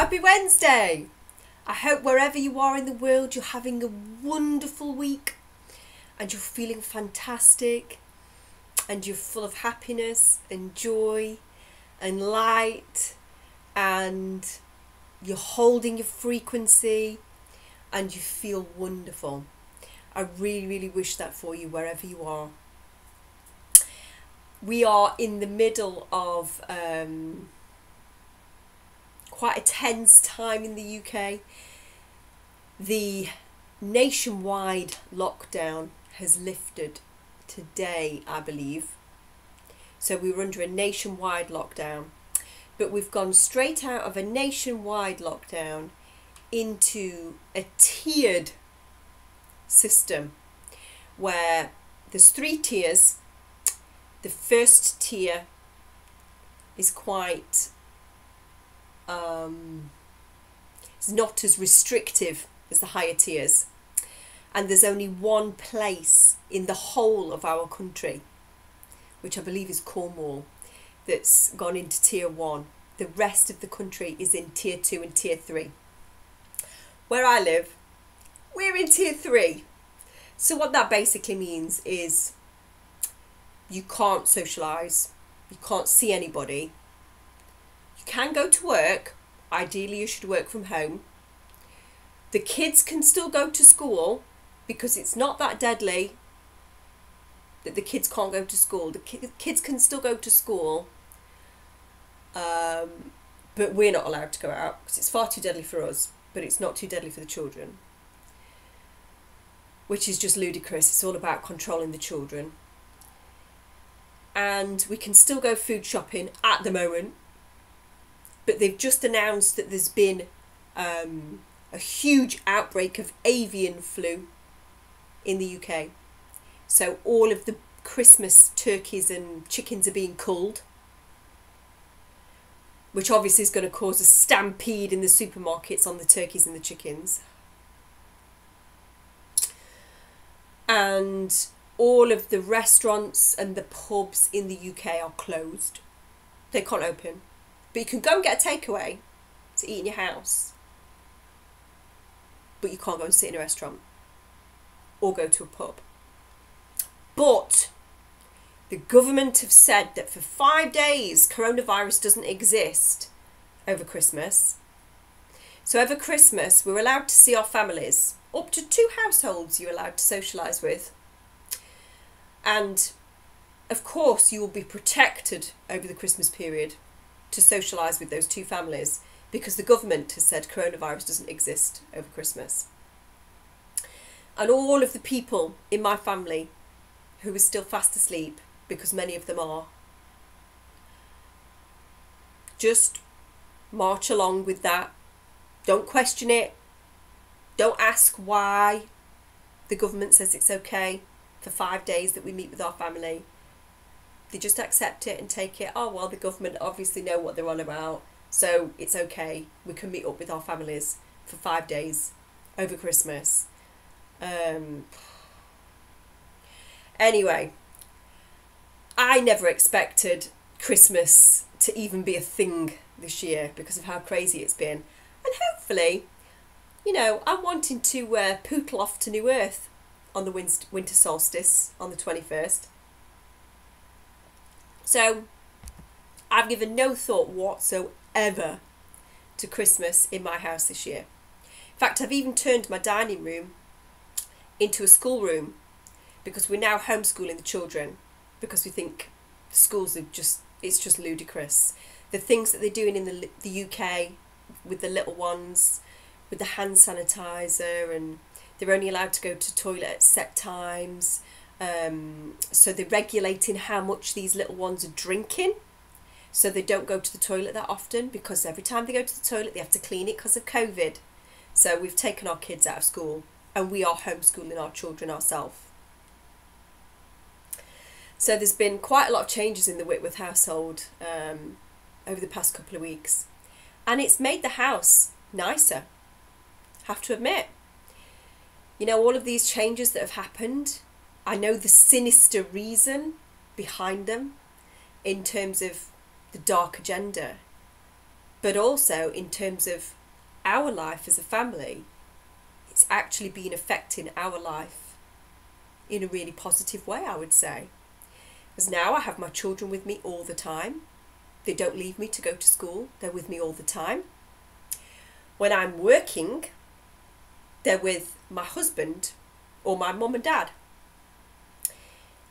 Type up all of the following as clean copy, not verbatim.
Happy Wednesday! I hope wherever you are in the world you're having a wonderful week and you're feeling fantastic and you're full of happiness and joy and light and you're holding your frequency and you feel wonderful. I really wish that for you wherever you are. We are in the middle of quite a tense time in the UK. The nationwide lockdown has lifted today, I believe. So we were under a nationwide lockdown, but we've gone straight out of a nationwide lockdown into a tiered system where there's 3 tiers. The first tier is quite it's not as restrictive as the higher tiers, and there's only one place in the whole of our country, which I believe is Cornwall, that's gone into tier 1. The rest of the country is in tier 2 and tier 3. Where I live, we're in tier 3. So what that basically means is you can't socialise, you can't see anybody. You can go to work. Ideally you should work from home. The kids can still go to school because it's not that deadly that the kids can't go to school. The kids can still go to school, but we're not allowed to go out because it's far too deadly for us, but it's not too deadly for the children, which is just ludicrous. It's all about controlling the children. And we can still go food shopping at the moment, but they've just announced that there's been a huge outbreak of avian flu in the UK. So all of the Christmas turkeys and chickens are being culled, which obviously is going to cause a stampede in the supermarkets on the turkeys and the chickens. And all of the restaurants and the pubs in the UK are closed. They can't open. But you can go and get a takeaway to eat in your house. But you can't go and sit in a restaurant or go to a pub. But the government have said that for 5 days coronavirus doesn't exist over Christmas. So over Christmas we're allowed to see our families. Up to 2 households you're allowed to socialise with. And of course you will be protected over the Christmas period to socialise with those 2 families because the government has said coronavirus doesn't exist over Christmas. And all of the people in my family who are still fast asleep, because many of them are, just march along with that. Don't question it. Don't ask why the government says it's okay for 5 days that we meet with our family. They just accept it and take it. Oh, well, the government obviously know what they're on about, so it's okay. We can meet up with our families for 5 days over Christmas. Anyway, I never expected Christmas to even be a thing this year because of how crazy it's been. And hopefully, you know, I'm wanting to pootle off to New Earth on the winter solstice on the 21st. So I've given no thought whatsoever to Christmas in my house this year. In fact, I've even turned my dining room into a schoolroom because we're now homeschooling the children because we think the schools are it's just ludicrous. The things that they're doing in the UK with the little ones, with the hand sanitizer, and they're only allowed to go to toilet at set times. So they're regulating how much these little ones are drinking, so they don't go to the toilet that often, because every time they go to the toilet they have to clean it because of COVID. So we've taken our kids out of school and we are homeschooling our children ourselves. So there's been quite a lot of changes in the Whitworth household over the past couple of weeks, and it's made the house nicer, have to admit. You know, all of these changes that have happened, I know the sinister reason behind them in terms of the dark agenda, but also in terms of our life as a family, it's actually been affecting our life in a really positive way, I would say. Because now I have my children with me all the time. They don't leave me to go to school. They're with me all the time. When I'm working, they're with my husband or my mum and dad.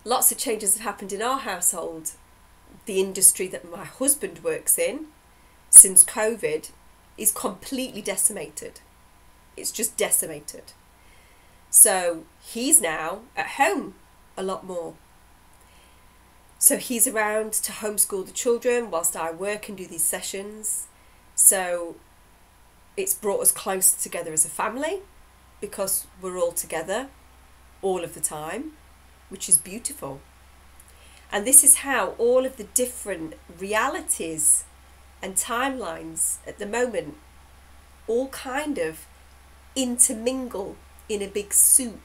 Lots of changes have happened in our household. The industry that my husband works in, since COVID, is completely decimated. It's just decimated. So he's now at home a lot more. So he's around to homeschool the children whilst I work and do these sessions. So it's brought us closer together as a family because we're all together all of the time, which is beautiful. And this is how all of the different realities and timelines at the moment all kind of intermingle in a big soup.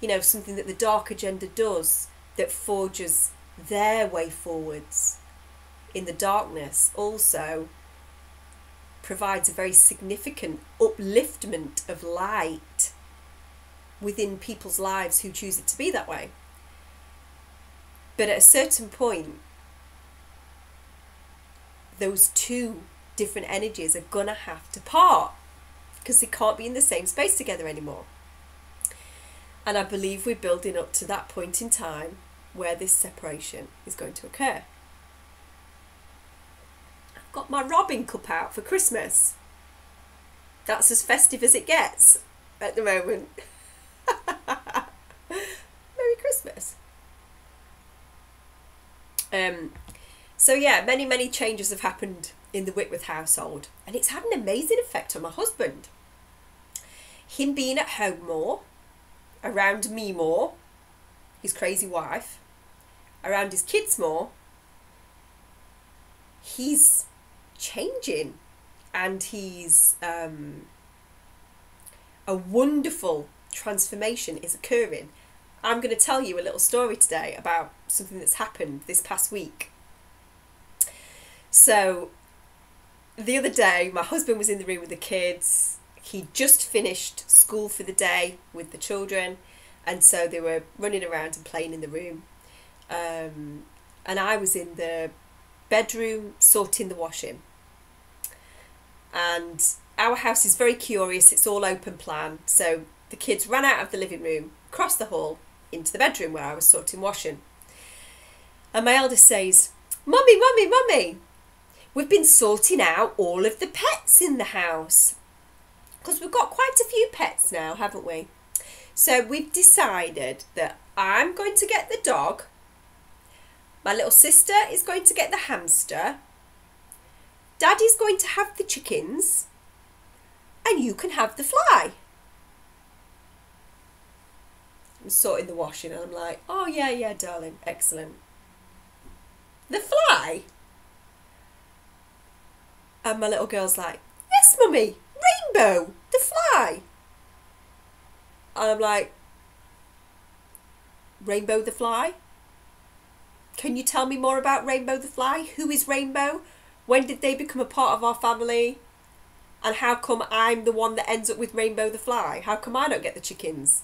You know, something that the dark agenda does that forges their way forwards in the darkness also provides a very significant upliftment of light within people's lives who choose it to be that way. But at a certain point, those two different energies are gonna have to part because they can't be in the same space together anymore. And I believe we're building up to that point in time where this separation is going to occur. I've got my Robin cup out for Christmas. That's as festive as it gets at the moment. Merry Christmas. So yeah, many changes have happened in the Whitworth household, and it's had an amazing effect on my husband. Him being at home more, around me more, his crazy wife, around his kids more, he's changing, and he's a wonderful transformation is occurring. I'm going to tell you a little story today about something that's happened this past week. So the other day, my husband was in the room with the kids. He just finished school for the day with the children, and so they were running around and playing in the room. And I was in the bedroom sorting the washing. And our house is very curious. It's all open plan. So the kids ran out of the living room, across the hall, into the bedroom where I was sorting washing. And my eldest says, "Mummy, Mummy, Mummy, we've been sorting out all of the pets in the house." Because we've got quite a few pets now, haven't we? So we've decided that I'm going to get the dog, my little sister is going to get the hamster, Daddy's going to have the chickens, and you can have the fly. I'm sorting the washing and I'm like, "Oh yeah, darling, excellent." The fly? And my little girl's like, "Yes, Mummy, Rainbow, the fly." And I'm like, "Rainbow the fly? Can you tell me more about Rainbow the fly? Who is Rainbow? When did they become a part of our family? And how come I'm the one that ends up with Rainbow the fly? How come I don't get the chickens?"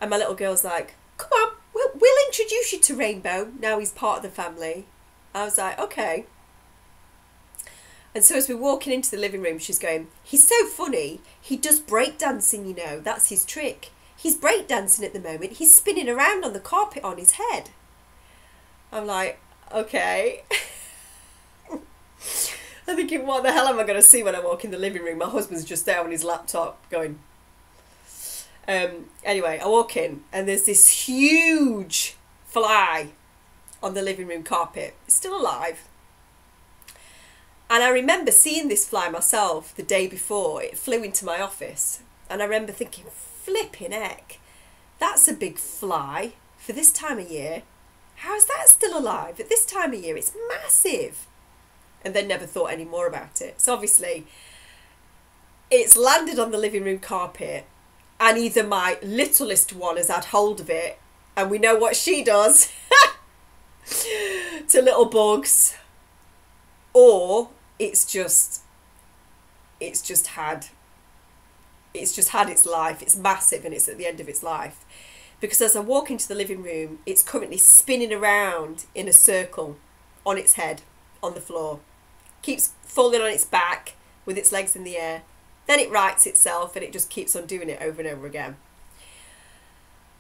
And my little girl's like, "Come on, we'll introduce you to Rainbow now he's part of the family." I was like, "Okay." And so as we're walking into the living room, she's going, "He's so funny. He does breakdancing, you know. That's his trick. He's breakdancing at the moment. He's spinning around on the carpet on his head." I'm like, "Okay." I'm thinking, what the hell am I going to see when I walk in the living room? My husband's just there on his laptop going. Anyway, I walk in and there's this huge fly on the living room carpet. It's still alive. And I remember seeing this fly myself the day before. It flew into my office. And I remember thinking, flipping heck, that's a big fly for this time of year. How is that still alive at this time of year? It's massive. And then never thought any more about it. So obviously, it's landed on the living room carpet, and either my littlest one has had hold of it, and we know what she does to little bugs, or it's just it's just had its life. It's massive and it's at the end of its life. Because as I walk into the living room, it's currently spinning around in a circle on its head, on the floor. Keeps falling on its back with its legs in the air. Then it rights itself and it just keeps on doing it over and over again.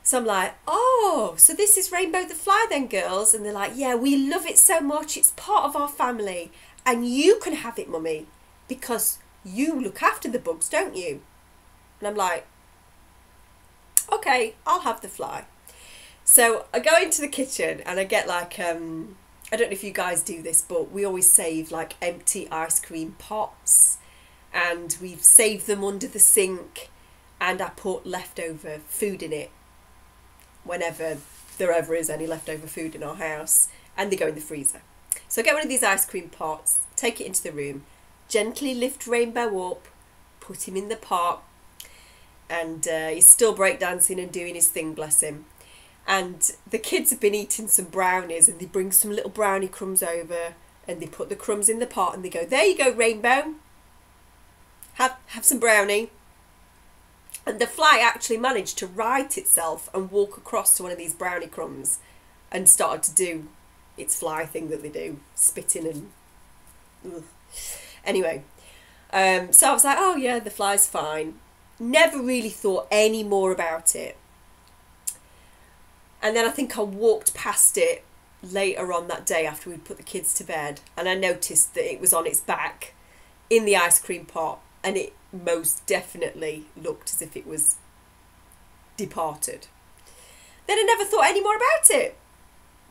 So I'm like, oh, so this is Rainbow the Fly then, girls? And they're like, yeah, we love it so much. It's part of our family. And you can have it, Mummy, because you look after the bugs, don't you? And I'm like, okay, I'll have the fly. So I go into the kitchen and I get like, I don't know if you guys do this, but we always save like empty ice cream pots, and we've saved them under the sink, and I put leftover food in it whenever there ever is any leftover food in our house, and they go in the freezer. So I get one of these ice cream pots, take it into the room, gently lift Rainbow up, put him in the pot, and he's still breakdancing and doing his thing, bless him. And the kids have been eating some brownies, and they bring some little brownie crumbs over and they put the crumbs in the pot and they go, there you go, Rainbow, have some brownie. And the fly actually managed to right itself and walk across to one of these brownie crumbs and started to do its fly thing that they do, spitting and ugh. Anyway, so I was like, oh yeah, the fly's fine. Never really thought any more about it. And then I think I walked past it later on that day after we'd put the kids to bed, and I noticed that it was on its back in the ice cream pot, and it most definitely looked as if it was departed. Then I never thought any more about it.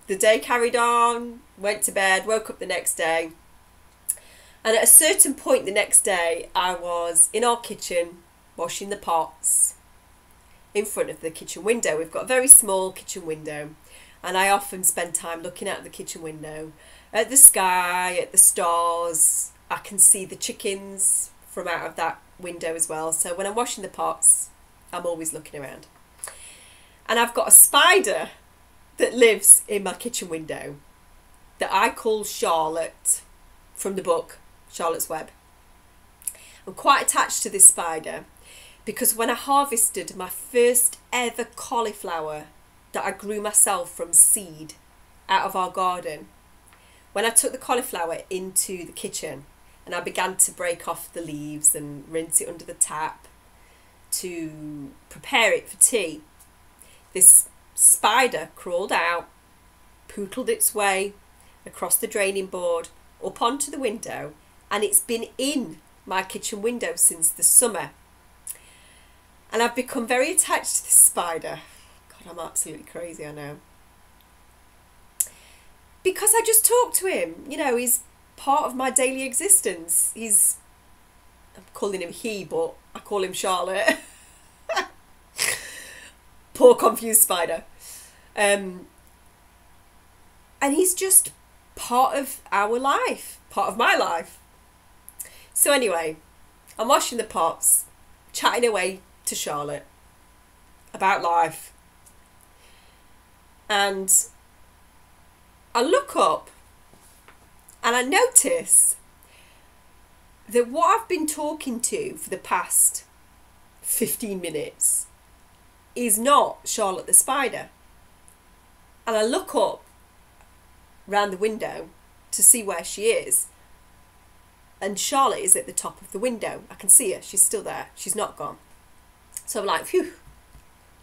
The day carried on, went to bed, woke up the next day, and at a certain point the next day I was in our kitchen washing the pots in front of the kitchen window. We've got a very small kitchen window, and I often spend time looking out the kitchen window at the sky, at the stars. I can see the chickens from out of that window as well. So when I'm washing the pots, I'm always looking around. And I've got a spider that lives in my kitchen window that I call Charlotte, from the book Charlotte's Web. I'm quite attached to this spider because when I harvested my first ever cauliflower that I grew myself from seed out of our garden, when I took the cauliflower into the kitchen and I began to break off the leaves and rinse it under the tap to prepare it for tea, this spider crawled out, pootled its way across the draining board up onto the window, and it's been in my kitchen window since the summer. And I've become very attached to this spider. God, I'm absolutely crazy, I know. Because I just talk to him. You know, he's part of my daily existence. I'm calling him he, but I call him Charlotte. Poor confused spider. And he's just part of our life, part of my life. So anyway, I'm washing the pots, chatting away to Charlotte about life, and I look up and I notice that what I've been talking to for the past 15 minutes is not Charlotte the spider. And I look up round the window to see where she is, and Charlotte is at the top of the window. I can see her, she's still there, she's not gone. So I'm like, phew,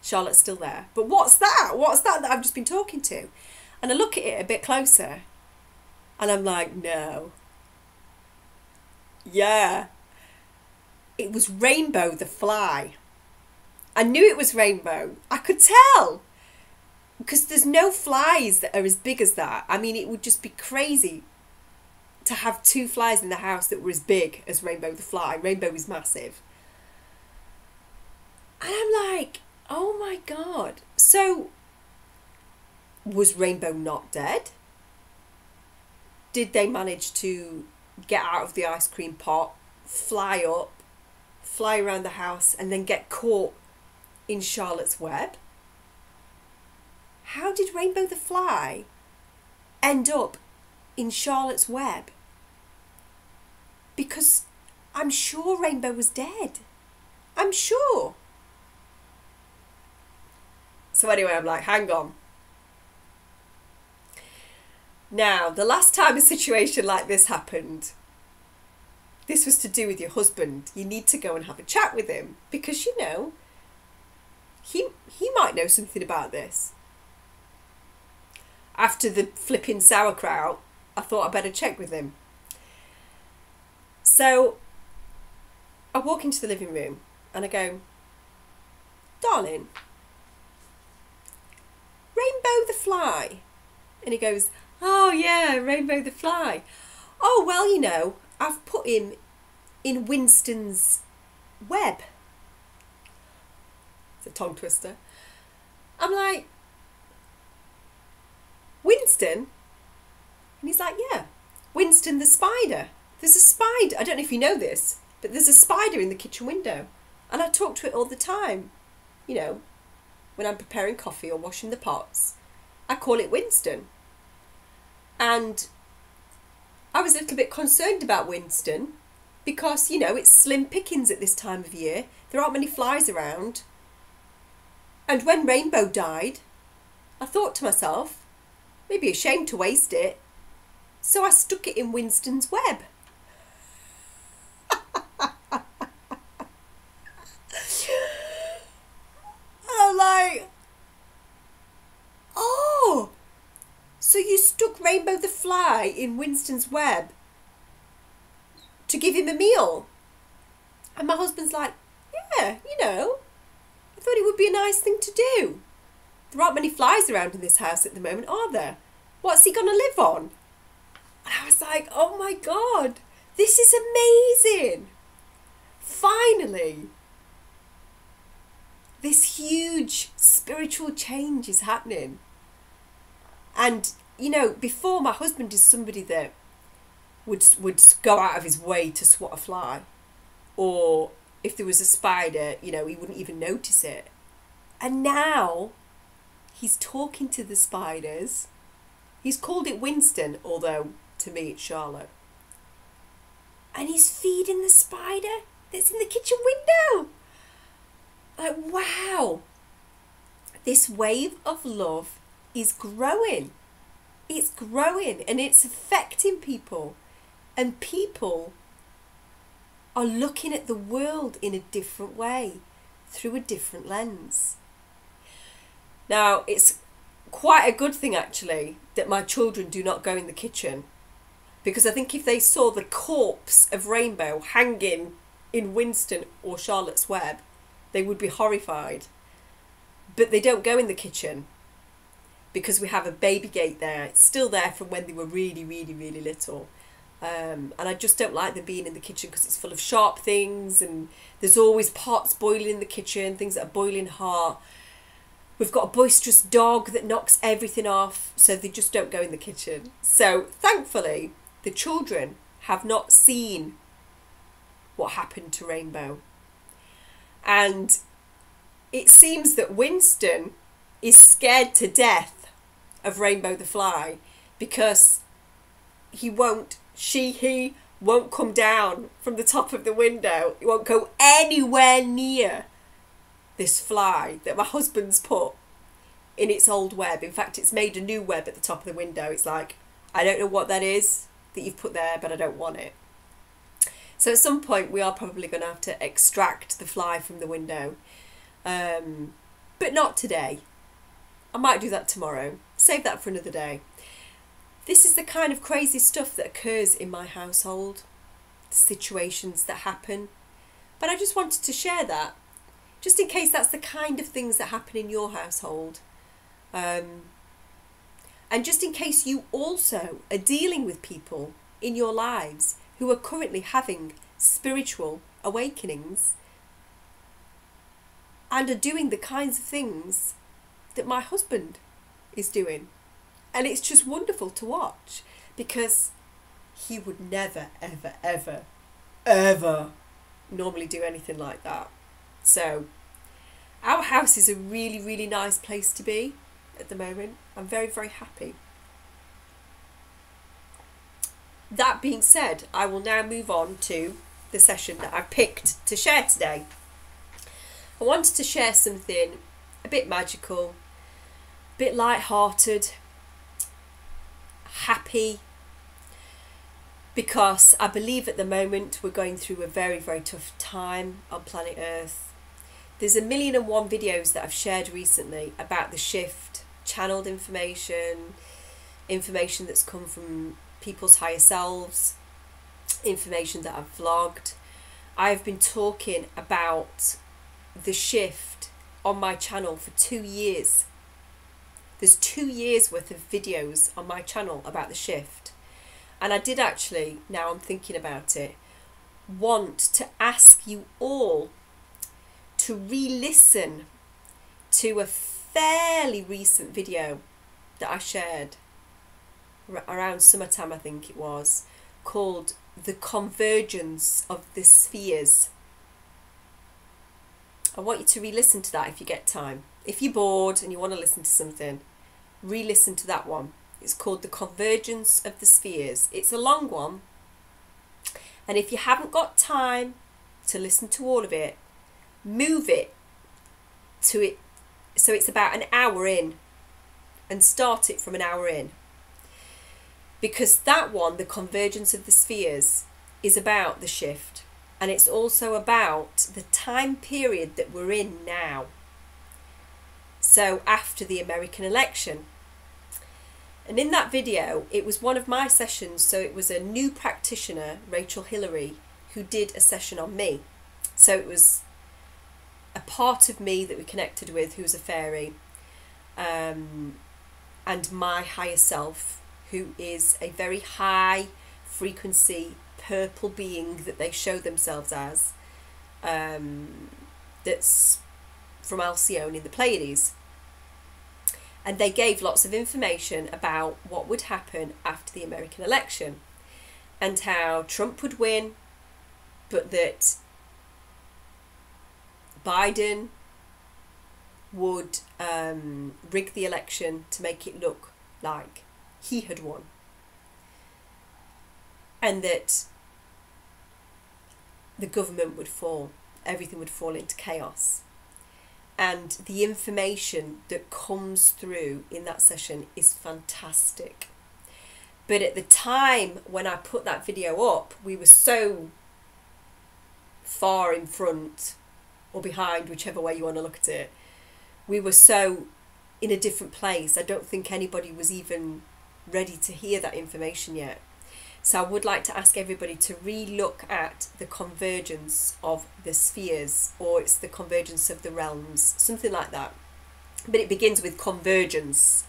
Charlotte's still there. But what's that? What's that I've just been talking to? And I look at it a bit closer and I'm like, no. Yeah. It was Rainbow the fly. I knew it was Rainbow. I could tell. Because there's no flies that are as big as that. I mean, it would just be crazy to have two flies in the house that were as big as Rainbow the fly. Rainbow is massive. And I'm like, oh my God. So, was Rainbow not dead? Did they manage to get out of the ice cream pot, fly up, fly around the house, and then get caught in Charlotte's web? How did Rainbow the fly end up in Charlotte's web? Because I'm sure Rainbow was dead. I'm sure. So anyway, I'm like, hang on. Now, the last time a situation like this happened, this was to do with your husband. You need to go and have a chat with him because, you know, he might know something about this. After the flipping sauerkraut, I thought I'd better check with him. So I walk into the living room and I go, darling, Rainbow the fly. And he goes, oh yeah, Rainbow the fly. Oh, well, you know, I've put him in Winston's web. It's a tongue twister. I'm like, Winston? And he's like, yeah, Winston the spider. There's a spider. I don't know if you know this, but there's a spider in the kitchen window. And I talk to it all the time. You know, when I'm preparing coffee or washing the pots, I call it Winston. And I was a little bit concerned about Winston because, you know, it's slim pickings at this time of year. There aren't many flies around. And when Rainbow died, I thought to myself, maybe a shame to waste it. So I stuck it in Winston's web. I'm like, oh, so you stuck Rainbow the fly in Winston's web to give him a meal? And my husband's like, yeah, you know, I thought it would be a nice thing to do. There aren't many flies around in this house at the moment, are there? What's he going to live on? And I was like, oh my God, this is amazing. Finally, this huge spiritual change is happening. And, you know, before, my husband is somebody that would go out of his way to swat a fly. Or if there was a spider, you know, he wouldn't even notice it. And now he's talking to the spiders. He's called it Winston, although to me it's Charlotte. And he's feeding the spider that's in the kitchen window. Like, wow. This wave of love is growing. It's growing and it's affecting people. And people are looking at the world in a different way, through a different lens. Now, it's quite a good thing, actually, that my children do not go in the kitchen. Because I think if they saw the corpse of Rainbow hanging in Winston or Charlotte's web, they would be horrified. But they don't go in the kitchen because we have a baby gate there. It's still there from when they were really, really, really little. And I just don't like them being in the kitchen because it's full of sharp things and there's always pots boiling in the kitchen, things that are boiling hot. We've got a boisterous dog that knocks everything off, so they just don't go in the kitchen. So thankfully, the children have not seen what happened to Rainbow. And it seems that Winston is scared to death of Rainbow the fly because he won't come down from the top of the window. He won't go anywhere near this fly that my husband's put in its old web. In fact, it's made a new web at the top of the window. It's like, I don't know what that is that you've put there, but I don't want it. So at some point we are probably going to have to extract the fly from the window. But not today. I might do that tomorrow. Save that for another day. This is the kind of crazy stuff that occurs in my household. The situations that happen. But I just wanted to share that. Just in case that's the kind of things that happen in your household. And just in case you also are dealing with people in your lives who are currently having spiritual awakenings and are doing the kinds of things that my husband is doing. And it's just wonderful to watch because he would never, ever, ever, ever normally do anything like that. So our house is a really, really nice place to be at the moment. I'm very, very happy. That being said, I will now move on to the session that I picked to share today. I wanted to share something a bit magical, a bit light-hearted, happy, because I believe at the moment we're going through a very, very tough time on planet Earth. There's 1,000,001 videos that I've shared recently about the shift, channeled information, information that's come from people's higher selves, information that I've vlogged. I've been talking about the shift on my channel for 2 years. There's 2 years worth of videos on my channel about the shift. And I did actually, now I'm thinking about it, want to ask you all to re-listen to a fairly recent video that I shared around summertime, I think it was, called The Convergence of the Spheres. I want you to re-listen to that if you get time. If you're bored and you want to listen to something, re-listen to that one. It's called The Convergence of the Spheres. It's a long one, and if you haven't got time to listen to all of it, move it to it so it's about an hour in, and start it from an hour in. Because that one, The Convergence of the Spheres, is about the shift, and it's also about the time period that we're in now. So after the American election. And in that video, it was one of my sessions, so it was a new practitioner, Rachel Hillary, who did a session on me. So it was a part of me that we connected with, who's a fairy, and my higher self, who is a very high frequency purple being that they show themselves as, that's from Alcyone in the Pleiades. And they gave lots of information about what would happen after the American election and how Trump would win, but that Biden would rig the election to make it look like he had won, and that the government would fall, everything would fall into chaos. And the information that comes through in that session is fantastic. But at the time when I put that video up, we were so far in front or behind, whichever way you want to look at it. We were so in a different place. I don't think anybody was even ready to hear that information yet. So I would like to ask everybody to re-look at the convergence of the spheres, or it's the convergence of the realms, something like that. But it begins with convergence.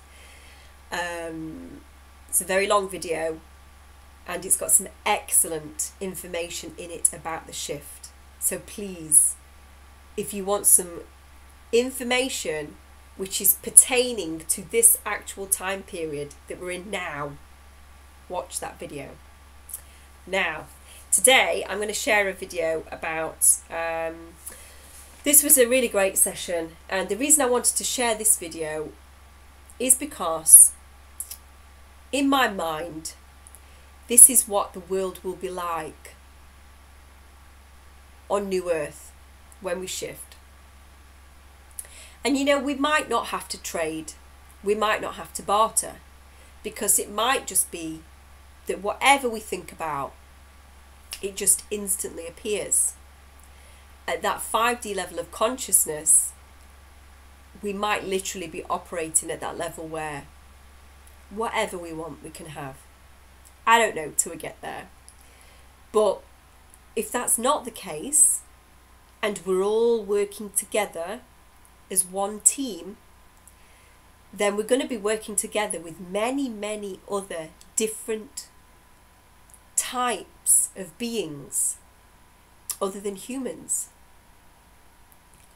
It's a very long video, and it's got some excellent information in it about the shift. So please, if you want some information which is pertaining to this actual time period that we're in now, watch that video. Now, today I'm going to share a video about, this was a really great session, and the reason I wanted to share this video is because in my mind this is what the world will be like on New Earth when we shift. And you know, we might not have to trade, we might not have to barter, because it might just be that whatever we think about, it just instantly appears. At that 5D level of consciousness, we might literally be operating at that level where whatever we want we can have. I don't know till we get there. But if that's not the case, and we're all working together as one team, then we're going to be working together with many, many other different types of beings other than humans.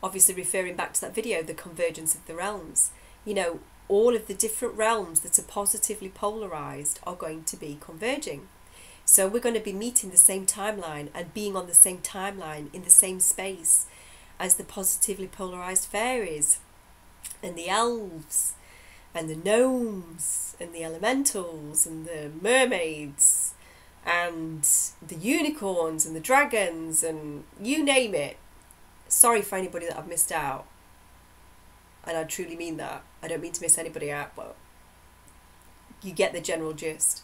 Obviously referring back to that video, The Convergence of the Realms. You know, all of the different realms that are positively polarized are going to be converging. So we're going to be meeting the same timeline and being on the same timeline in the same space as the positively polarized fairies and the elves and the gnomes and the elementals and the mermaids and the unicorns and the dragons and you name it. Sorry for anybody that I've missed out. And I truly mean that. I don't mean to miss anybody out, but you get the general gist.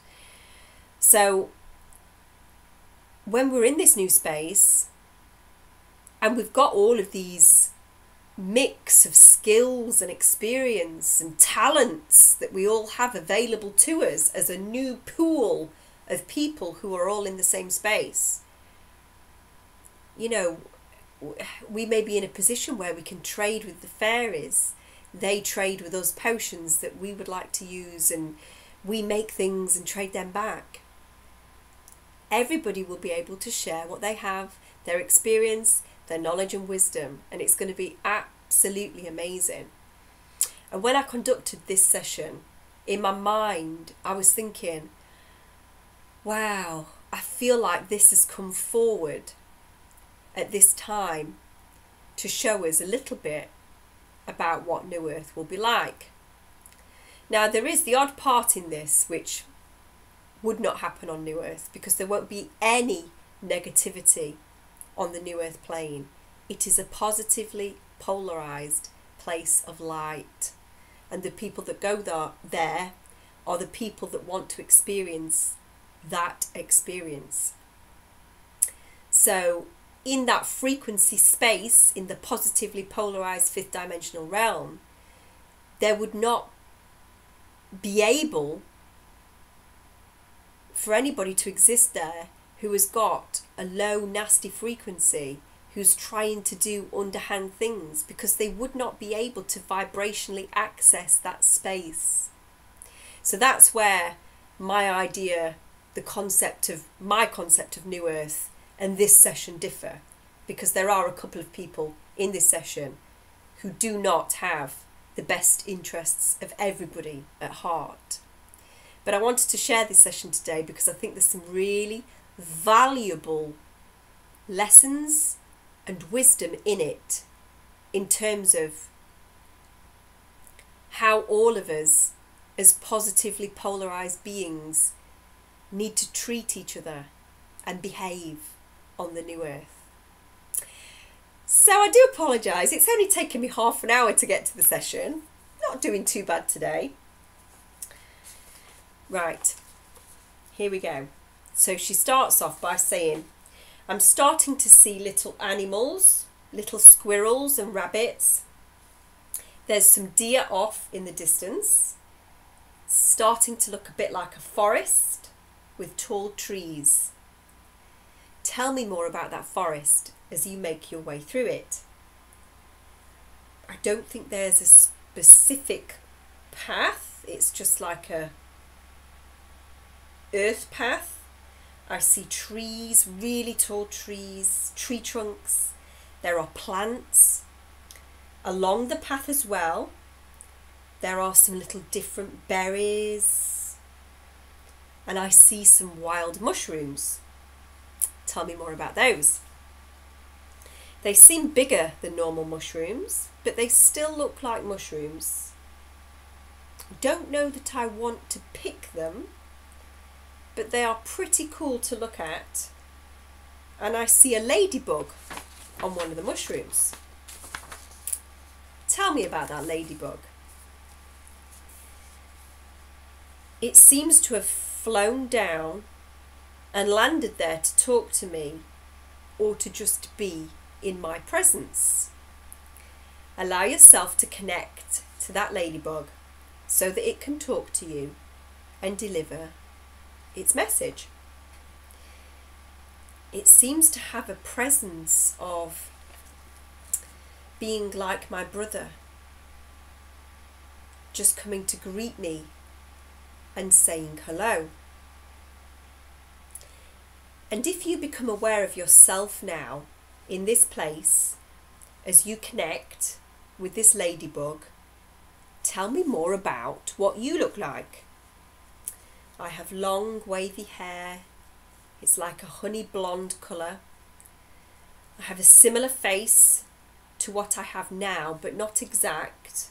So when we're in this new space and we've got all of these mix of skills and experience and talents that we all have available to us as a new pool of people who are all in the same space, you know, we may be in a position where we can trade with the fairies. They trade with us potions that we would like to use, and we make things and trade them back. Everybody will be able to share what they have, their experience, their knowledge and wisdom, and it's going to be absolutely amazing. And when I conducted this session, in my mind I was thinking, wow, I feel like this has come forward at this time to show us a little bit about what New Earth will be like. Now there is the odd part in this which would not happen on New Earth, because there won't be any negativity on the New Earth plane. It is a positively polarized place of light, and the people that go there are the people that want to experience that experience. So in that frequency space, in the positively polarized fifth dimensional realm, there would not be able for anybody to exist there who has got a low nasty frequency, who's trying to do underhand things, because they would not be able to vibrationally access that space. So that's where my idea, my concept of New Earth and this session differ, because there are a couple of people in this session who do not have the best interests of everybody at heart. But I wanted to share this session today because I think there's some really valuable lessons and wisdom in it, in terms of how all of us as positively polarized beings need to treat each other and behave on the New Earth. So I do apologise, it's only taken me half an hour to get to the session. Not doing too bad today. Right, here we go. So she starts off by saying, I'm starting to see little animals, little squirrels and rabbits. There's some deer off in the distance. It's starting to look a bit like a forest with tall trees. Tell me more about that forest as you make your way through it. I don't think there's a specific path. It's just like a earth path. I see trees, really tall trees, tree trunks. There are plants along the path as well. There are some little different berries, and I see some wild mushrooms. Tell me more about those. They seem bigger than normal mushrooms, but they still look like mushrooms. I don't know that I want to pick them, but they are pretty cool to look at. And I see a ladybug on one of the mushrooms. Tell me about that ladybug. It seems to have flown down and landed there to talk to me, or to just be in my presence. Allow yourself to connect to that ladybug so that it can talk to you and deliver its message. It seems to have a presence of being like my brother, just coming to greet me and saying hello. And if you become aware of yourself now in this place, as you connect with this ladybug, tell me more about what you look like. I have long wavy hair. It's like a honey blonde colour. I have a similar face to what I have now, but not exact.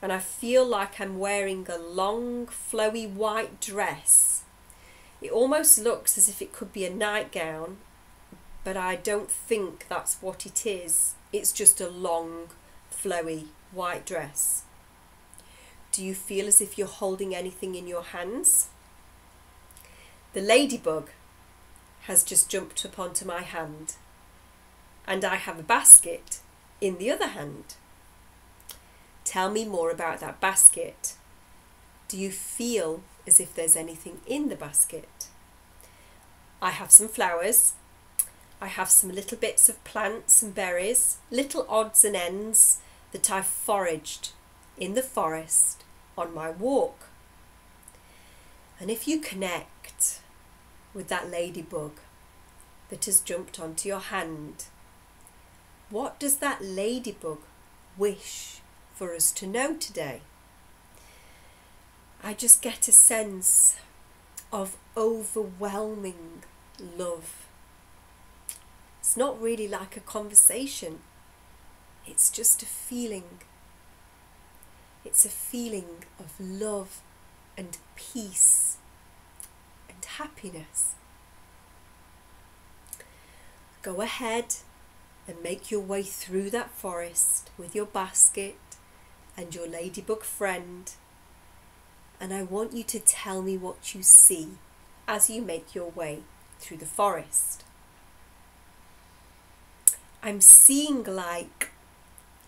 And I feel like I'm wearing a long flowy white dress It almost looks as if it could be a nightgown, but I don't think that's what it is. It's just a long, flowy white dress. Do you feel as if you're holding anything in your hands? The ladybug has just jumped up onto my hand, and I have a basket in the other hand. Tell me more about that basket. Do you feel as if there's anything in the basket? I have some flowers. I have some little bits of plants and berries, little odds and ends that I've foraged in the forest on my walk. And if you connect with that ladybug that has jumped onto your hand, what does that ladybug wish for us to know today? I just get a sense of overwhelming love. It's not really like a conversation. It's just a feeling. It's a feeling of love and peace and happiness. Go ahead and make your way through that forest with your basket and your ladybug friend, and I want you to tell me what you see as you make your way through the forest. I'm seeing like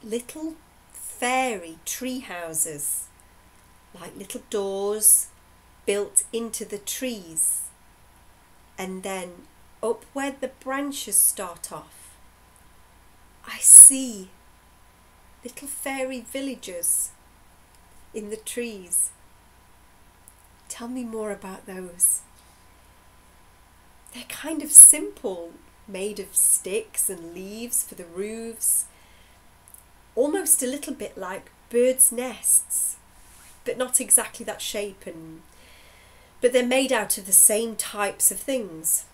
little fairy tree houses, like little doors built into the trees, and then up where the branches start off, I see little fairy villages in the trees. Tell me more about those. They're kind of simple, made of sticks and leaves for the roofs, almost a little bit like birds' nests, but not exactly that shape, but they're made out of the same types of things,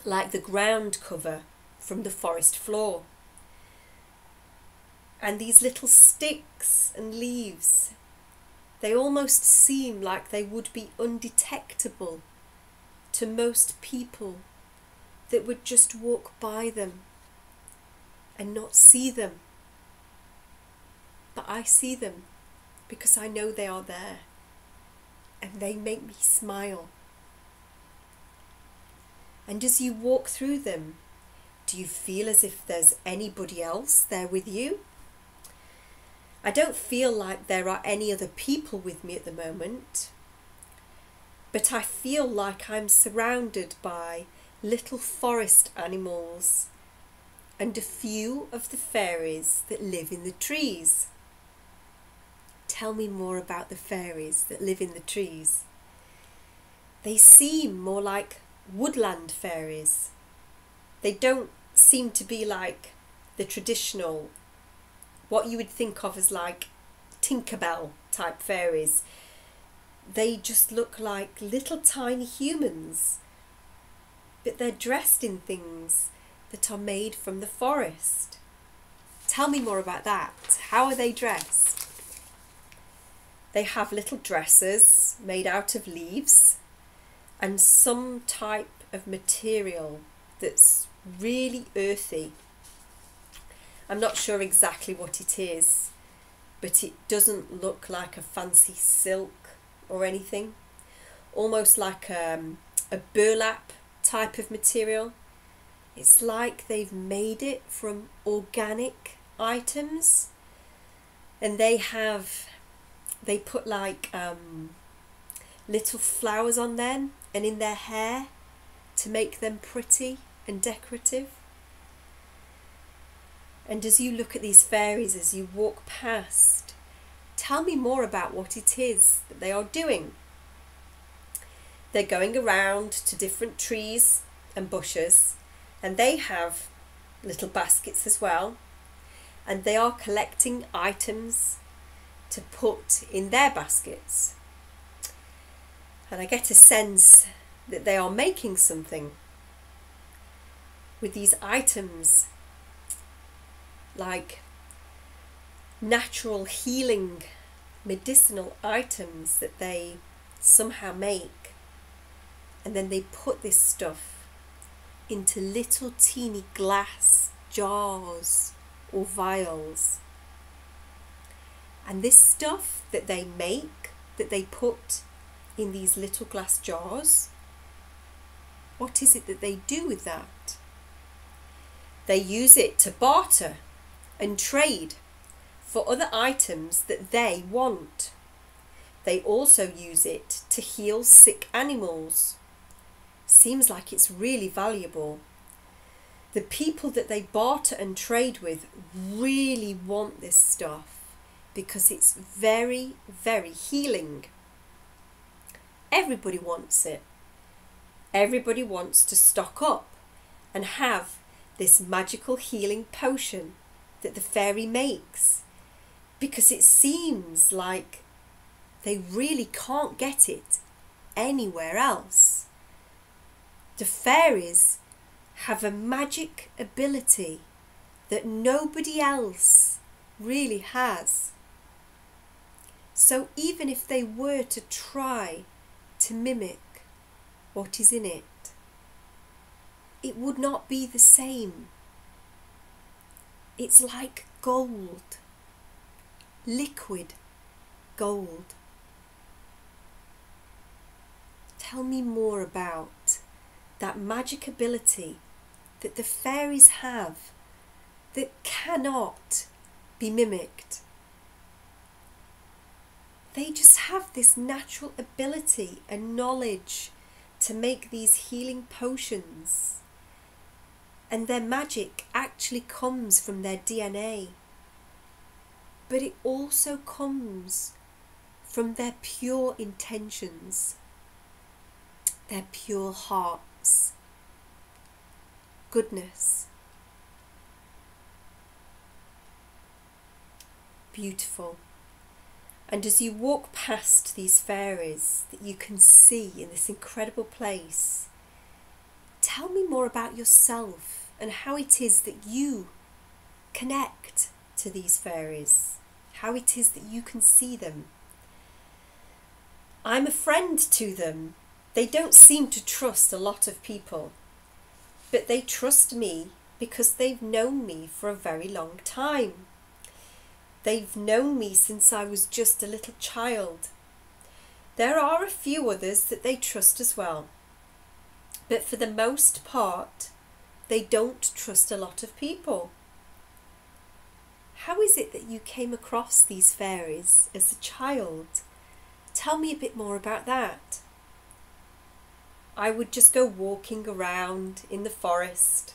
like the ground cover from the forest floor. And these little sticks and leaves, they almost seem like they would be undetectable to most people that would just walk by them and not see them. But I see them because I know they are there, and they make me smile. And as you walk through them, do you feel as if there's anybody else there with you? I don't feel like there are any other people with me at the moment, but I feel like I'm surrounded by little forest animals and a few of the fairies that live in the trees. Tell me more about the fairies that live in the trees. They seem more like woodland fairies. They don't seem to be like the traditional, what you would think of as like Tinkerbell type fairies. They just look like little tiny humans, but they're dressed in things that are made from the forest. Tell me more about that. How are they dressed? They have little dresses made out of leaves and some type of material that's really earthy. I'm not sure exactly what it is, but it doesn't look like a fancy silk or anything. Almost like a burlap type of material. It's like they've made it from organic items, and they put like little flowers on them and in their hair to make them pretty and decorative. And as you look at these fairies, as you walk past, tell me more about what it is that they are doing. They're going around to different trees and bushes, and they have little baskets as well, and they are collecting items to put in their baskets. And I get a sense that they are making something with these items, like natural healing medicinal items that they somehow make. and then they put this stuff into little teeny glass jars or vials. And this stuff that they make, that they put in these little glass jars, what is it that they do with that? They use it to barter and trade for other items that they want. They also use it to heal sick animals. Seems like it's really valuable. The people that they barter and trade with really want this stuff because it's very, very healing. Everybody wants it. Everybody wants to stock up and have this magical healing potion that the fairy makes, because it seems like they really can't get it anywhere else. The fairies have a magic ability that nobody else really has. So even if they were to try to mimic what is in it, it would not be the same. It's like gold, liquid gold. Tell me more about that magic ability that the fairies have that cannot be mimicked. They just have this natural ability and knowledge to make these healing potions. And their magic actually comes from their DNA. But it also comes from their pure intentions, their pure hearts, goodness. Beautiful. And as you walk past these fairies that you can see in this incredible place, tell me more about yourself and how it is that you connect to these fairies, how it is that you can see them. I'm a friend to them. They don't seem to trust a lot of people, but they trust me because they've known me for a very long time. They've known me since I was just a little child. There are a few others that they trust as well, but for the most part, they don't trust a lot of people. How is it that you came across these fairies as a child? Tell me a bit more about that. I would just go walking around in the forest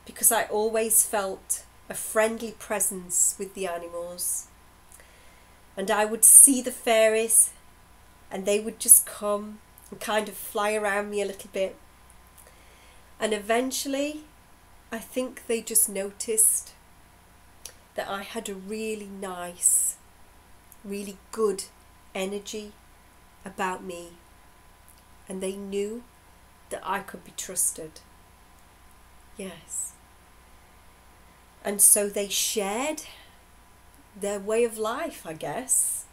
because I always felt a friendly presence with the animals, and I would see the fairies and they would just come and kind of fly around me a little bit, and eventually I think they just noticed that I had a really nice, really good energy about me, and they knew that I could be trusted. Yes. And so they shared their way of life, I guess,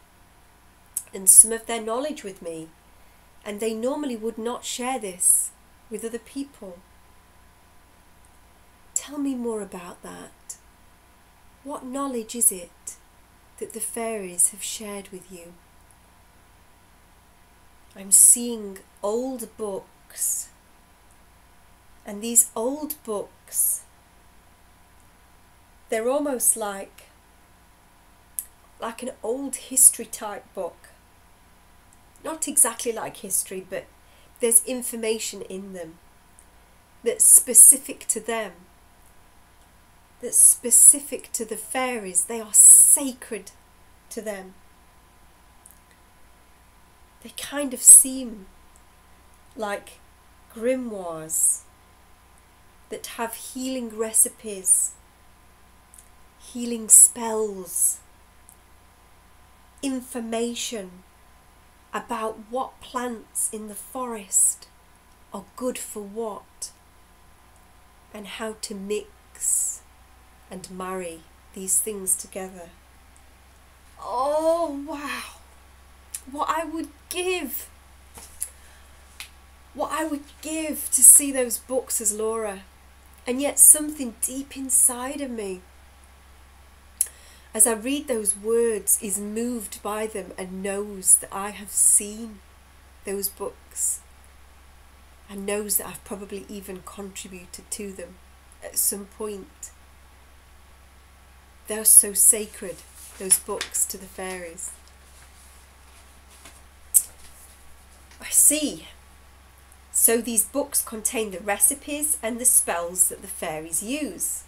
and some of their knowledge with me. And they normally would not share this with other people. Tell me more about that. What knowledge is it that the fairies have shared with you? I'm seeing old books. And these old books, they're almost like an old history type book. Not exactly like history, but there's information in them that's specific to them, that's specific to the fairies. They are sacred to them. They kind of seem like grimoires that have healing recipes, healing spells, information about what plants in the forest are good for what, and how to mix and marry these things together. Oh wow, what I would give what I would give to see those books as Laura. And yet something deep inside of me, as I read those words, is moved by them and knows that I have seen those books and knows that I've probably even contributed to them at some point. They're so sacred, those books, to the fairies. I see. So these books contain the recipes and the spells that the fairies use.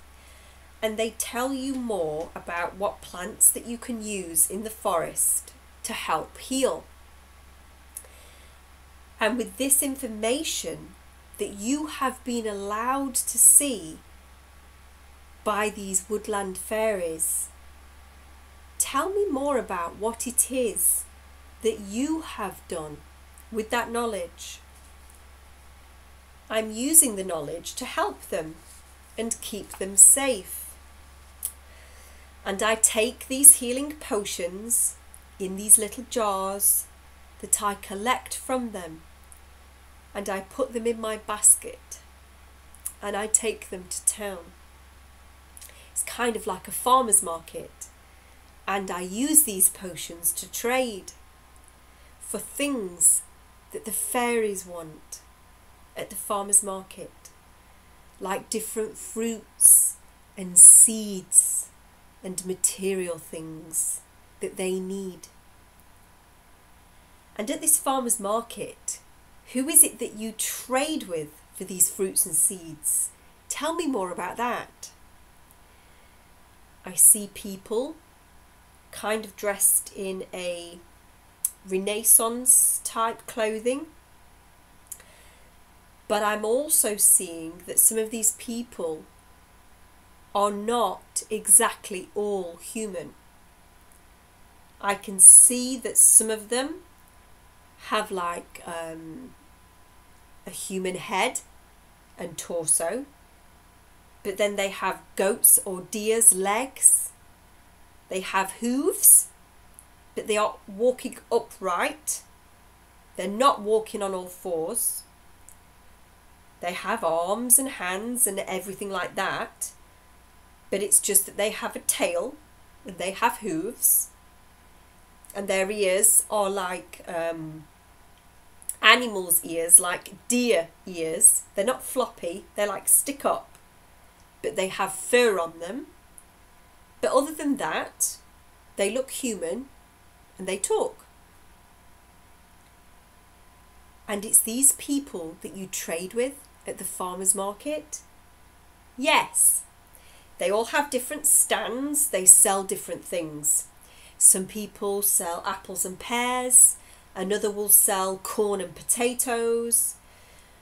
And they tell you more about what plants that you can use in the forest to help heal. And with this information that you have been allowed to see by these woodland fairies, tell me more about what it is that you have done with that knowledge. I'm using the knowledge to help them and keep them safe. And I take these healing potions in these little jars that I collect from them, and I put them in my basket and I take them to town. It's kind of like a farmer's market, and I use these potions to trade for things that the fairies want at the farmer's market, like different fruits and seeds and material things that they need. And at this farmer's market, who is it that you trade with for these fruits and seeds? Tell me more about that. I see people kind of dressed in a Renaissance type clothing, but I'm also seeing that some of these people are not exactly all human. I can see that some of them have like a human head and torso, but then they have goats or deer's legs. They have hooves, but they are walking upright. They're not walking on all fours. They have arms and hands and everything like that, but it's just that they have a tail and they have hooves, and their ears are like animals' ears, like deer ears. They're not floppy, they're like stick up, but they have fur on them. But other than that, they look human and they talk. And it's these people that you trade with at the farmer's market? Yes. They all have different stands, they sell different things. Some people sell apples and pears, another will sell corn and potatoes,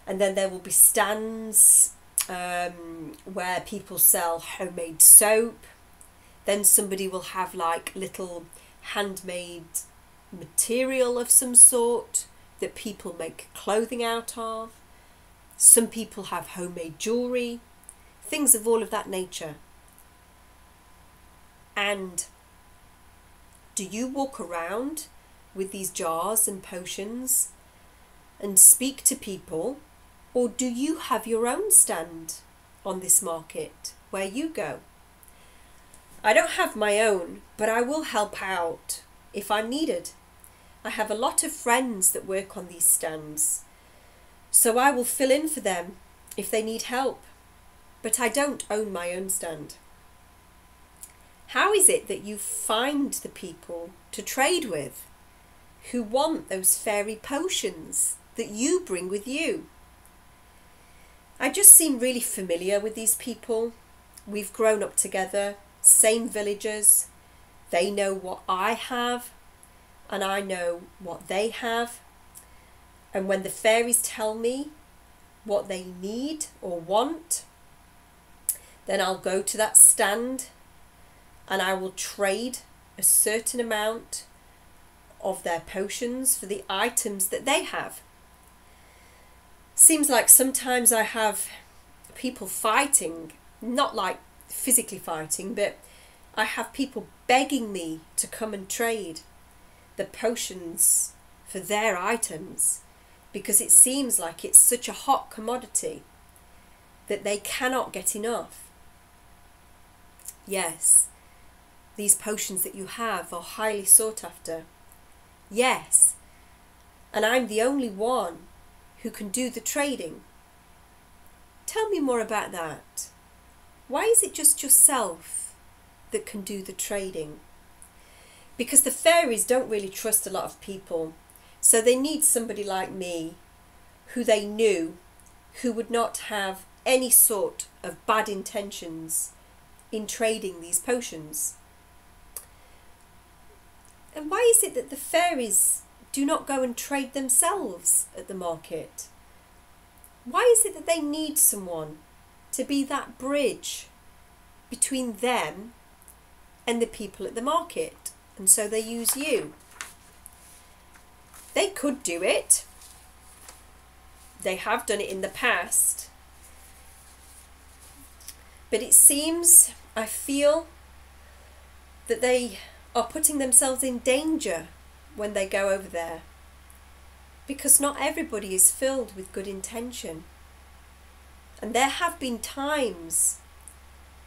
and then there will be stands where people sell homemade soap. Then somebody will have like little handmade material of some sort that people make clothing out of. Some people have homemade jewellery, things of all of that nature. And do you walk around with these jars and potions and speak to people, or do you have your own stand on this market where you go? I don't have my own, but I will help out if I'm needed. I have a lot of friends that work on these stands, so I will fill in for them if they need help, but I don't own my own stand. How is it that you find the people to trade with who want those fairy potions that you bring with you? I just seem really familiar with these people. We've grown up together, same villagers. They know what I have and I know what they have. And when the fairies tell me what they need or want, then I'll go to that stand and I will trade a certain amount of their potions for the items that they have. Seems like sometimes I have people fighting, not like physically fighting, but I have people begging me to come and trade the potions for their items because it seems like it's such a hot commodity that they cannot get enough. Yes, these potions that you have are highly sought after. Yes, and I'm the only one who can do the trading. Tell me more about that. Why is it just yourself that can do the trading? Because the fairies don't really trust a lot of people, so they need somebody like me, who they knew, who would not have any sort of bad intentions in trading these potions. And why is it that the fairies do not go and trade themselves at the market? Why is it that they need someone to be that bridge between them and the people at the market? And so they use you. They could do it. They have done it in the past. But it seems, I feel, that they are putting themselves in danger when they go over there. Because not everybody is filled with good intention. And there have been times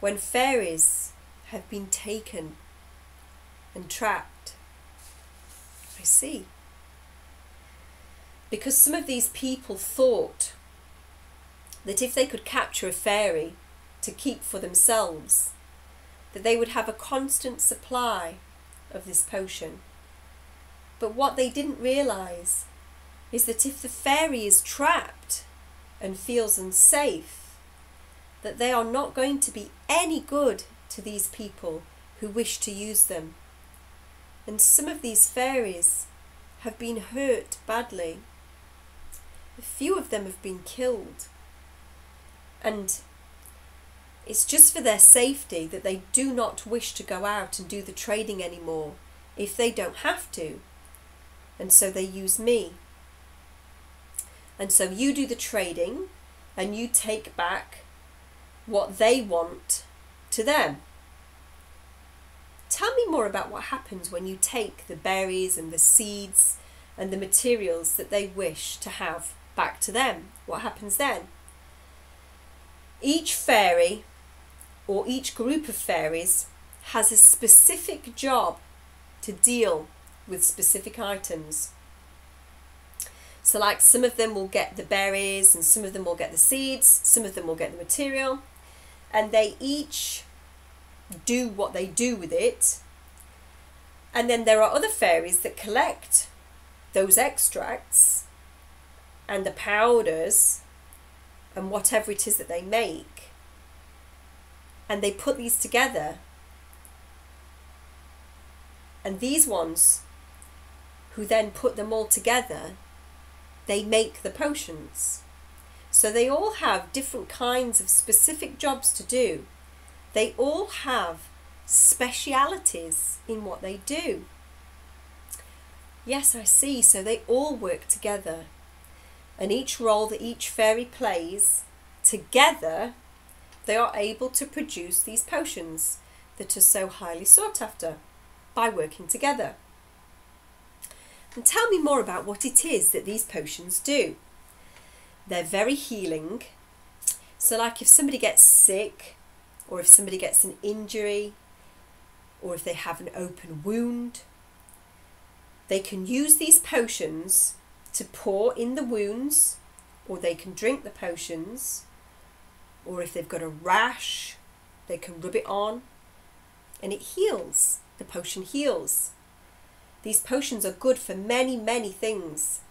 when fairies have been taken and trapped. I see. Because some of these people thought that if they could capture a fairy to keep for themselves, that they would have a constant supply of this potion. But what they didn't realise is that if the fairy is trapped and feels unsafe, that they are not going to be any good to these people who wish to use them. And some of these fairies have been hurt badly. A few of them have been killed. And it's just for their safety that they do not wish to go out and do the trading anymore if they don't have to. And so they use me. And so you do the trading and you take back what they want to them. Tell me more about what happens when you take the berries and the seeds and the materials that they wish to have back to them. What happens then? Each fairy or each group of fairies has a specific job to deal with specific items. So like some of them will get the berries and some of them will get the seeds, some of them will get the material, and they each do what they do with it. And then there are other fairies that collect those extracts and the powders and whatever it is that they make, and they put these together. And these ones who then put them all together, they make the potions. So they all have different kinds of specific jobs to do. They all have specialities in what they do. Yes, I see. So they all work together. And each role that each fairy plays, together, they are able to produce these potions that are so highly sought after by working together. And tell me more about what it is that these potions do. They're very healing. So like if somebody gets sick, or if somebody gets an injury, or if they have an open wound, they can use these potions to pour in the wounds, or they can drink the potions, or if they've got a rash, they can rub it on, and it heals. The potion heals. These potions are good for many, many things,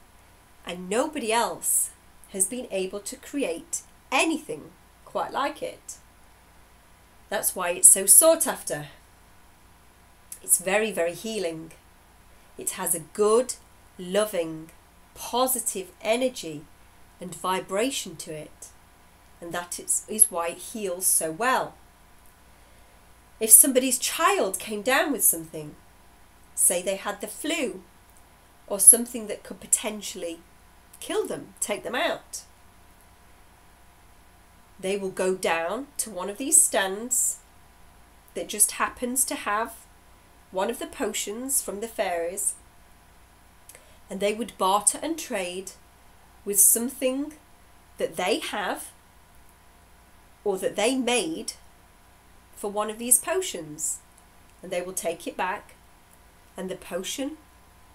and nobody else has been able to create anything quite like it. That's why it's so sought after. It's very, very healing. It has a good, loving, positive energy and vibration to it, and that is why it heals so well. If somebody's child came down with something, say they had the flu or something that could potentially kill them, take them out, they will go down to one of these stands that just happens to have one of the potions from the fairies, and they would barter and trade with something that they have or that they made for one of these potions, and they will take it back, and the potion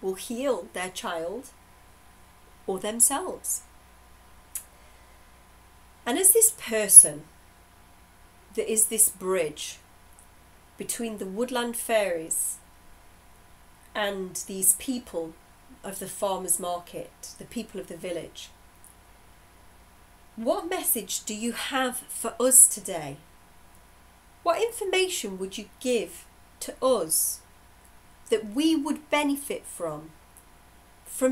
will heal their child or themselves. And as this person that is this bridge between the Woodland Fairies and these people of the farmers market, the people of the village, what message do you have for us today? What information would you give to us that we would benefit from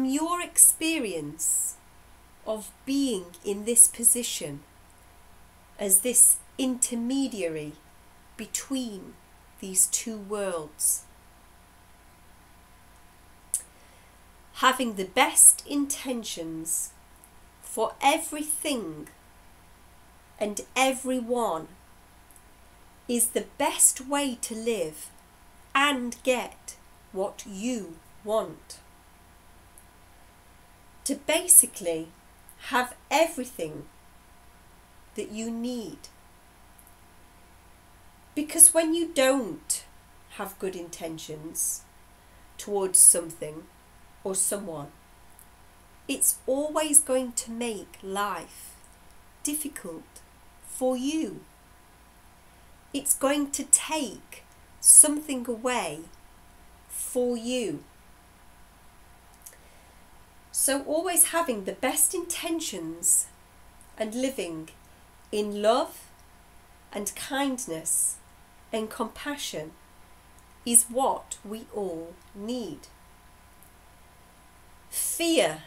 your experience of being in this position as this intermediary between these two worlds? Having the best intentions for everything and everyone is the best way to live and get what you want. To basically have everything that you need. Because when you don't have good intentions towards something or someone, it's always going to make life difficult for you. It's going to take something away for you. So always having the best intentions and living in love and kindness and compassion is what we all need. Fear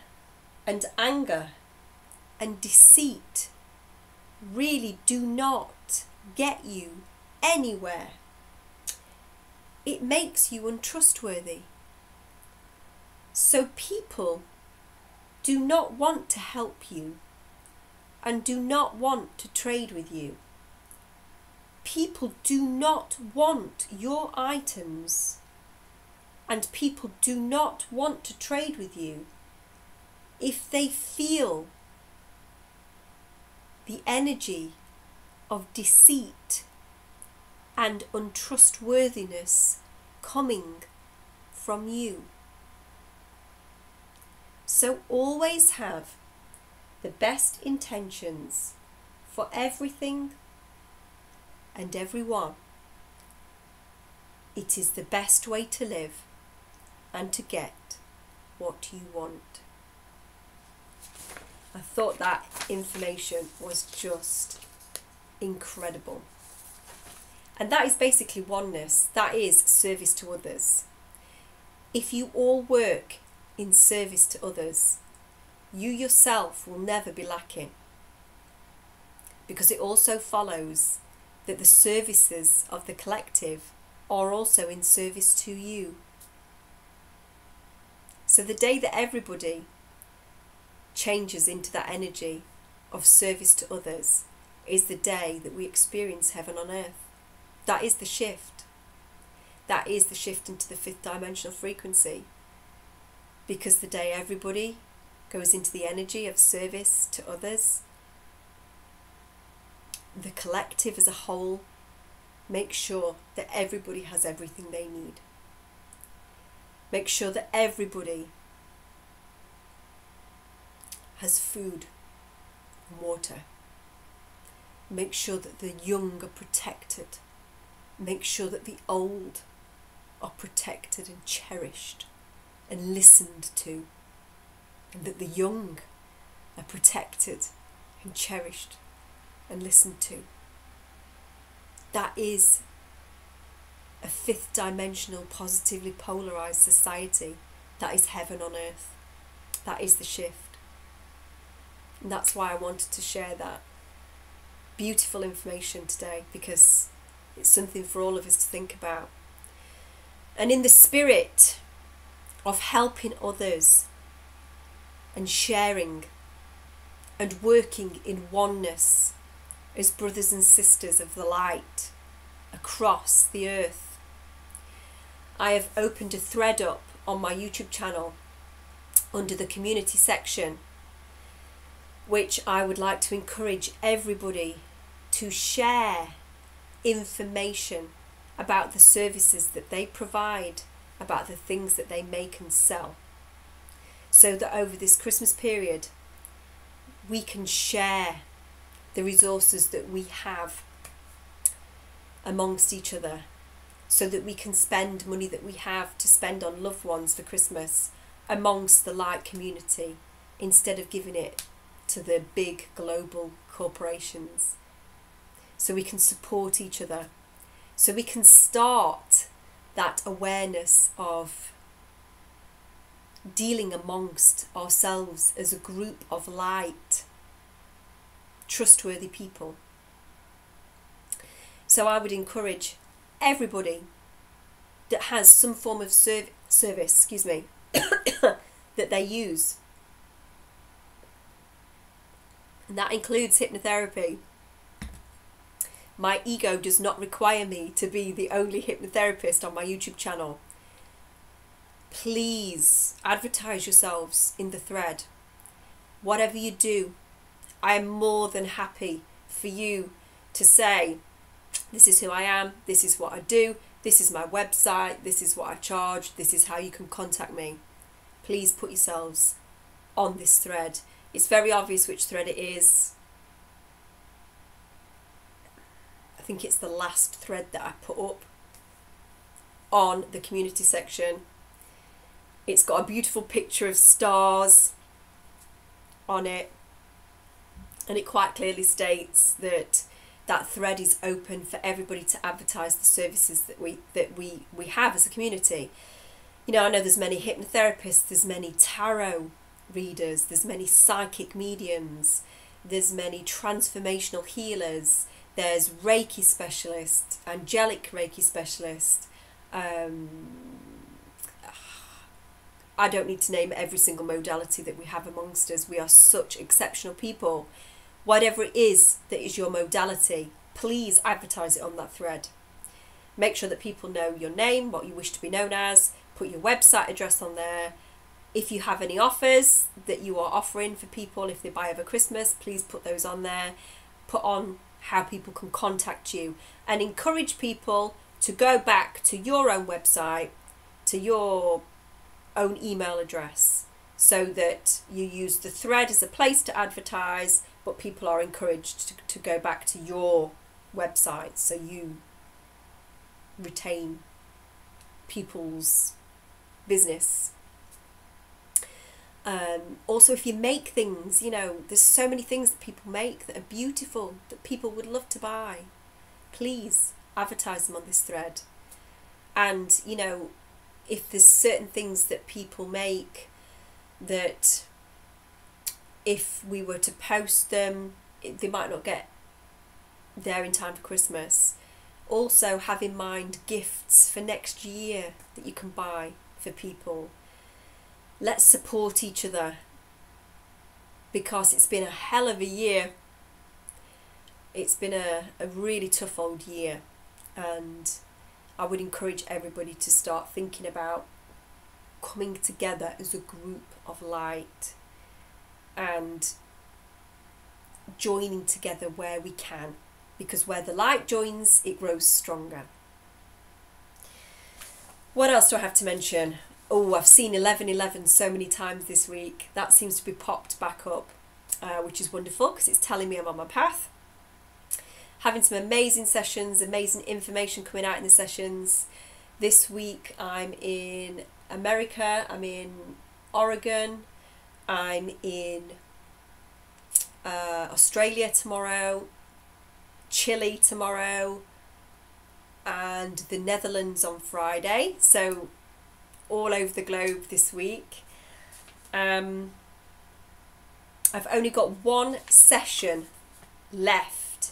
and anger and deceit really do not get you anywhere. It makes you untrustworthy. So people do not want to help you and do not want to trade with you. People do not want your items, and people do not want to trade with you if they feel the energy of deceit and untrustworthiness coming from you. So always have the best intentions for everything and everyone. It is the best way to live and to get what you want. I thought that information was just incredible. And that is basically oneness. That is service to others. If you all work in service to others, you yourself will never be lacking. Because it also follows that the services of the collective are also in service to you. So the day that everybody changes into that energy of service to others is the day that we experience heaven on earth. That is the shift. That is the shift into the 5th dimensional frequency. Because the day everybody goes into the energy of service to others, the collective as a whole makes sure that everybody has everything they need. Make sure that everybody has food and water. Make sure that the young are protected. Make sure that the old are protected and cherished and listened to. And that the young are protected and cherished and listened to. That is a 5th dimensional, positively polarized society. That is heaven on earth. That is the shift. And that's why I wanted to share that beautiful information today, because it's something for all of us to think about. And in the spirit of helping others and sharing and working in oneness as brothers and sisters of the light across the earth, I have opened a thread up on my YouTube channel under the community section, which I would like to encourage everybody to share information about the services that they provide, about the things that they make and sell, so that over this Christmas period we can share the resources that we have amongst each other, so that we can spend money that we have to spend on loved ones for Christmas amongst the light community, instead of giving it to the big global corporations. So we can support each other, so we can start that awareness of dealing amongst ourselves as a group of light, trustworthy people. So I would encourage everybody that has some form of service, that they use, and that includes hypnotherapy. My ego does not require me to be the only hypnotherapist on my YouTube channel. Please advertise yourselves in the thread. Whatever you do, I am more than happy for you to say, this is who I am, this is what I do, this is my website, this is what I charge, this is how you can contact me. Please put yourselves on this thread. It's very obvious which thread it is. I think it's the last thread that I put up on the community section. It's got a beautiful picture of stars on it, and it quite clearly states that that thread is open for everybody to advertise the services that we have as a community. You know, I know there's many hypnotherapists, there's many tarot readers, there's many psychic mediums, there's many transformational healers, there's Reiki specialists, angelic Reiki specialists. I don't need to name every single modality that we have amongst us. We are such exceptional people. Whatever it is that is your modality, please advertise it on that thread. Make sure that people know your name, what you wish to be known as, put your website address on there. If you have any offers that you are offering for people, if they buy over Christmas, please put those on there. Put on how people can contact you, and encourage people to go back to your own website, to your own email address, so that you use the thread as a place to advertise, but people are encouraged to go back to your website, so you retain people's business. Also, if you make things, you know, there's so many things that people make that are beautiful, that people would love to buy. Please advertise them on this thread. And, you know, if there's certain things that people make that if we were to post them, they might not get there in time for Christmas. Also have in mind gifts for next year that you can buy for people. Let's support each other, because it's been a hell of a year. It's been a really tough old year, and I would encourage everybody to start thinking about coming together as a group of light and joining together where we can, because where the light joins, it grows stronger. What else do I have to mention? Oh, I've seen 1111 so many times this week. That seems to be popped back up, which is wonderful, because it's telling me I'm on my path. Having some amazing sessions, amazing information coming out in the sessions. This week I'm in America, I'm in Oregon, I'm in Australia tomorrow, Chile tomorrow, and the Netherlands on Friday. So all over the globe this week. I've only got one session left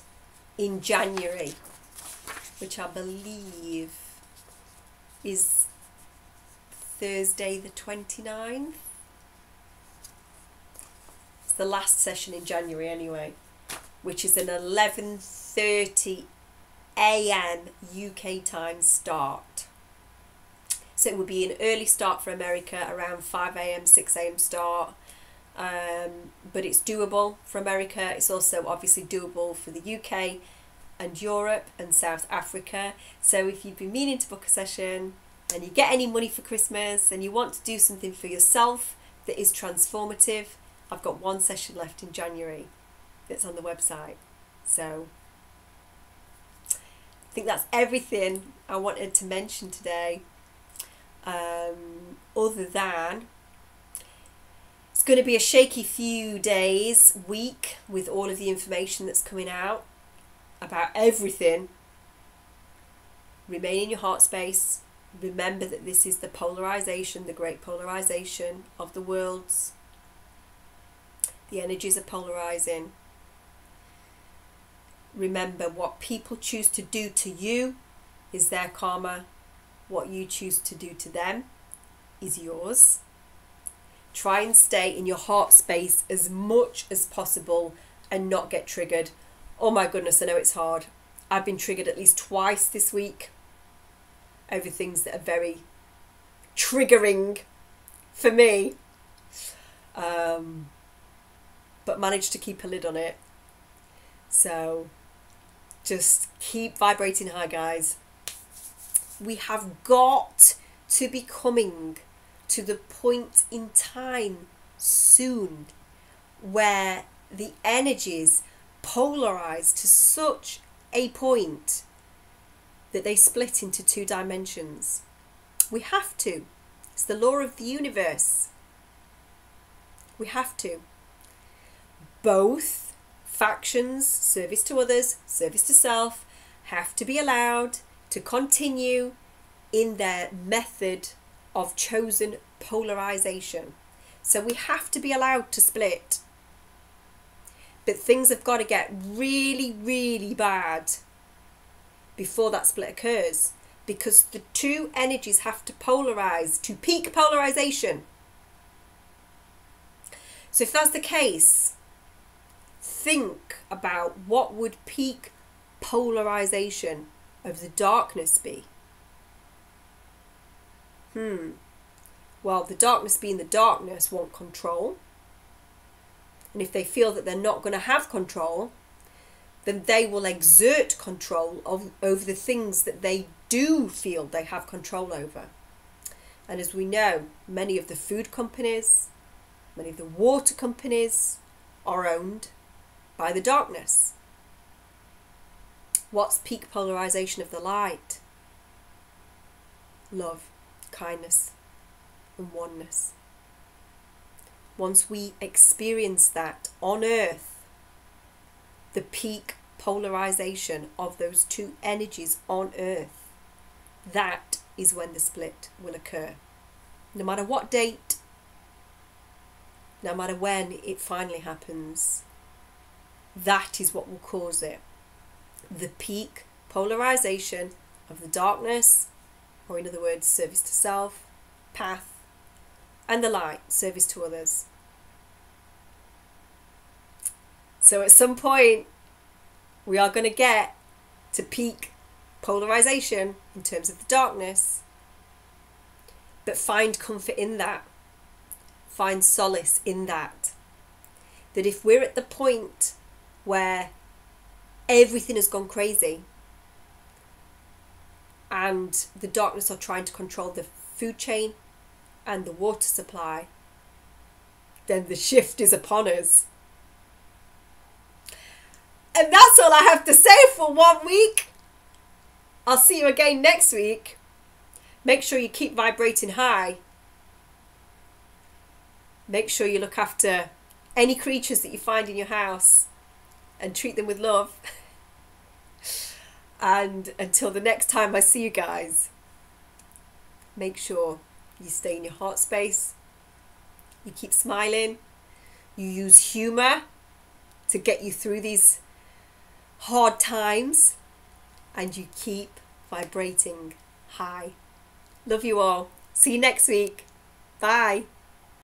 in January, which I believe is Thursday the 29th. It's the last session in January anyway, which is an 11:30 a.m. UK time start. So it would be an early start for America, around 5 a.m, 6 a.m start. but it's doable for America. It's also obviously doable for the UK and Europe and South Africa. So if you've been meaning to book a session and you get any money for Christmas and you want to do something for yourself that is transformative, I've got one session left in January that's on the website. So I think that's everything I wanted to mention today, other than it's going to be a shaky few days, week, with all of the information that's coming out about everything. Remain in your heart space. Remember that this is the polarization, the great polarization of the worlds. The energies are polarizing. Remember, what people choose to do to you is their karma. What you choose to do to them is yours. Try and stay in your heart space as much as possible and not get triggered. Oh my goodness, I know it's hard. I've been triggered at least twice this week over things that are very triggering for me. But managed to keep a lid on it. So just keep vibrating high, guys. We have got to be coming to the point in time soon where the energies polarize to such a point that they split into 2 dimensions. We have to. It's the law of the universe. We have to. Both factions, service to others, service to self, have to be allowed to continue in their method of chosen polarization. So we have to be allowed to split. But things have got to get really, really bad before that split occurs, because the 2 energies have to polarize to peak polarization. So if that's the case, think about what would peak polarization of the darkness be. Well, the darkness being the darkness want control. And if they feel that they're not going to have control, then they will exert control over the things that they do feel they have control over. And as we know, many of the food companies, many of the water companies are owned by the darkness. What's peak polarization of the light? Love, kindness, and oneness. Once we experience that on earth, the peak polarization of those 2 energies on earth, that is when the split will occur. No matter what date, no matter when it finally happens, that is what will cause it. The peak polarization of the darkness, or in other words, service to self, path, and the light, service to others. So at some point, we are going to get to peak polarization in terms of the darkness. But find comfort in that. Find solace in that. That if we're at the point where everything has gone crazy and the darkness are trying to control the food chain and the water supply, then the shift is upon us. And that's all I have to say for 1 week. I'll see you again next week. Make sure you keep vibrating high. Make sure you look after any creatures that you find in your house and treat them with love. And until the next time I see you guys, make sure you stay in your heart space. You keep smiling. You use humour to get you through these hard times. And you keep vibrating high. Love you all. See you next week. Bye.